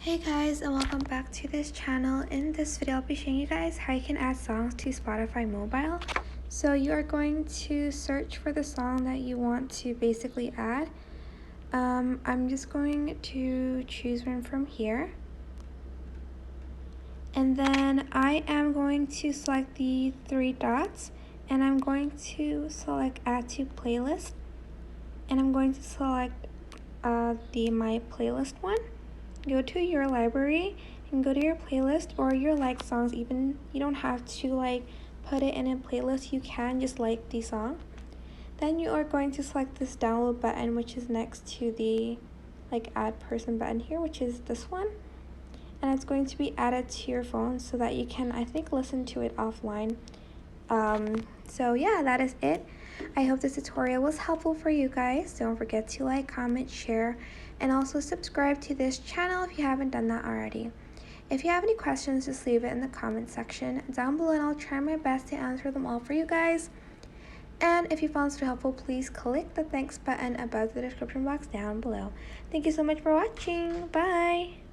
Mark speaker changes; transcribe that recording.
Speaker 1: Hey guys, and welcome back to this channel. In this video I'll be showing you guys how you can add songs to Spotify mobile. So you are going to search for the song that you want to basically add. I'm just going to choose one from here, and then I am going to select the three dots and I'm going to select add to playlist, and I'm going to select the my playlist one. Go to your library and go to your playlist or your like songs. Even you don't have to like put it in a playlist, you can just like the song. Then you are going to select this download button, which is next to the like add person button here, which is this one, and it's going to be added to your phone so that you can, I think, listen to it offline. So yeah, that is it. I hope this tutorial was helpful for you guys. Don't forget to like, comment, share, and also subscribe to this channel if you haven't done that already. If you have any questions, just leave it in the comment section down below and I'll try my best to answer them all for you guys. And if you found this helpful, please click the thanks button above the description box down below. Thank you so much for watching. Bye!